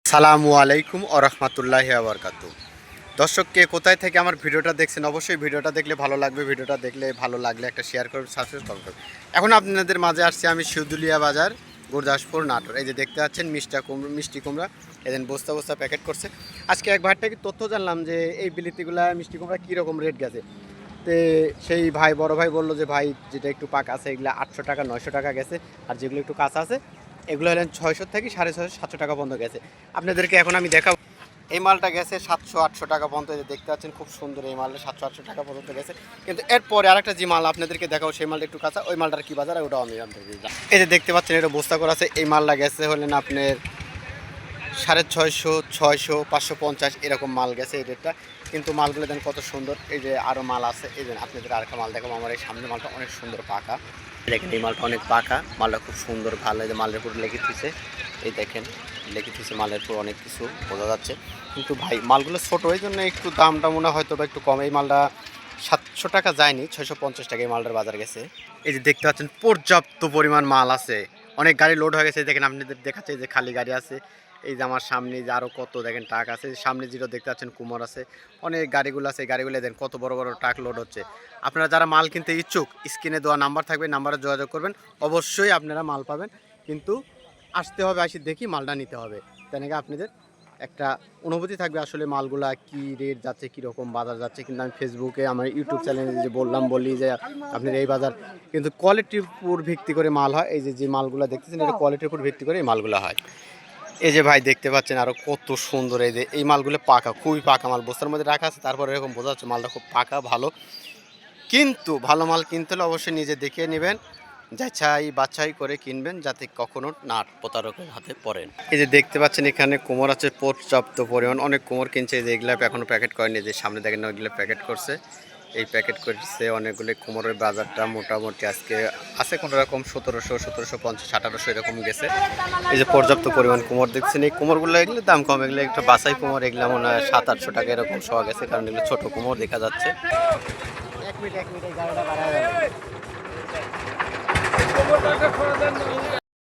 সালামু আলাইকুম ও রহমতুল্লাহি ওয়া বারাকাতুহু। দর্শক কে কোথায় থেকে আমার ভিডিওটা দেখছেন, অবশ্যই ভিডিওটা দেখলে ভালো লাগবে। ভিডিওটা দেখলে ভালো লাগলে একটা শেয়ার করবেন, সাবস্ক্রাইব করবেন। এখন আপনাদের মাঝে আসছি আমি শিউদুলিয়া বাজার, গুরদাসপুর, নাটোর। এই যে দেখতে পাচ্ছেন মিষ্টি কুমড়া এদিন বস্তা বস্তা প্যাকেট করছে। আজকে এক ভাইয়ের থেকে তথ্য জানলাম যে এই বিলিতিগুলা মিষ্টি কুমড়া কীরকম রেট গেছে। তো সেই ভাই বড় ভাই বললো যে ভাই যেটা একটু পাকা আছে এগুলো 800 টাকা 900 টাকা গেছে, আর যেগুলো একটু কাঁচা আছে এগুলো হলেন 600 থেকে 650 700 টাকা পর্যন্ত গেছে। আপনাদেরকে এখন আমি দেখাবো। এই মালটা গেছে 700-800 টাকা পর্যন্ত। দেখতে পাচ্ছেন খুব সুন্দর এই মালটা 700-800 টাকা পর্যন্ত গেছে। কিন্তু এরপরে আরেকটা যে মাল আপনাদেরকে দেখাবো, সেই মালটা একটু কাঁচা, ওই মালটার কি বাজার ওটাও আমি আপনাদেরকে দিলাম। এই যে দেখতে পাচ্ছেন এটা বস্তা করা আছে। এই মালটা গেছে হলেন আপনার 650, 600, 550 এরকম মাল গেছে এই রেটটা। কিন্তু মালগুলো দেন কত সুন্দর। এই যে আরও মাল আছে, এই যে আপনাদের আরেকটা মাল দেখাবো। আমার এই সামনে মালটা অনেক সুন্দর পাকা, দেখেন এই মালটা অনেক পাকা, মালটা খুব সুন্দর ভালো। এই যে মালের উপর লেগে দিচ্ছে, এই দেখেন লেগে দিচ্ছে মালের উপর অনেক কিছু বোঝা যাচ্ছে। কিন্তু ভাই মালগুলো ছোটো, এই জন্য একটু দামটা মনে হয়তো বা একটু কম। এই মালটা 700 টাকা যায়নি, 650 টাকা এই মালটার বাজার গেছে। এই যে দেখতে পাচ্ছেন পর্যাপ্ত পরিমাণ মাল আছে, অনেক গাড়ি লোড হয়ে গেছে। দেখেন আপনাদের দেখাচ্ছে যে খালি গাড়ি আছে। এই যে আমার সামনে যে আরও কত দেখেন ট্রাক আছে, সামনে যেটা দেখতে পাচ্ছেন কুমোর আছে, অনেক গাড়িগুলো আছে। এই গাড়িগুলো দেখেন কত বড় বড় ট্রাক লোড হচ্ছে। আপনারা যারা মাল কিনতে ইচ্ছুক, স্ক্রিনে দেওয়া নাম্বার থাকবে, নাম্বারে যোগাযোগ করবেন, অবশ্যই আপনারা মাল পাবেন। কিন্তু আসতে হবে, আসি দেখি মালটা নিতে হবে, তেনেকে আপনাদের একটা অনুভূতি থাকবে আসলে মালগুলা কি রেট যাচ্ছে, কীরকম বাজার যাচ্ছে। কিন্তু আমি ফেসবুকে আমার ইউটিউব চ্যানেলে যে বলি যে আপনার এই বাজার, কিন্তু কোয়ালিটির উপর ভিত্তি করে মাল হয়। এই যে মালগুলো দেখতেছেন এটা কোয়ালিটির উপর ভিত্তি করে এই মালগুলো হয়। এই যে ভাই দেখতে পাচ্ছেন আরও কত সুন্দর। এই যে এই মালগুলো পাকা, খুবই পাকা মাল বস্তার মধ্যে রাখা আছে। তারপরে এরকম বোঝা যাচ্ছে মালটা খুব পাকা ভালো। কিন্তু ভালো মাল কিনতে হলে অবশ্যই নিজে দেখে নেবেন, বাছাই করে কিনবেন, যাতে কখনো না প্রতারকের হাতে পড়েন। এই যে দেখতে পাচ্ছেন এখানে কোমর আছে পর্যাপ্ত পরিমাণ, অনেক কোমর কিনছে। এই যে এগুলো এখনো প্যাকেট করেনি, যে সামনে দেখেন ওইগুলো প্যাকেট করছে, এই প্যাকেট করছে অনেকগুলো কোমরের। বাজারটা মোটামুটি আজকে আছে কোনো রকম 1750, 1800 এরকম গেছে। এই যে পর্যাপ্ত পরিমাণ কোমর দেখছেন, এই কোমরগুলো এগুলো দাম কম, এগুলো একটু বাছাই কোমর, এগুলো মনে হয় 700-800 টাকা এরকম সহ গেছে, কারণ এগুলো ছোটো কোমর দেখা যাচ্ছে। এক মিনিট গাড়িটা বাড়ায় যাবে।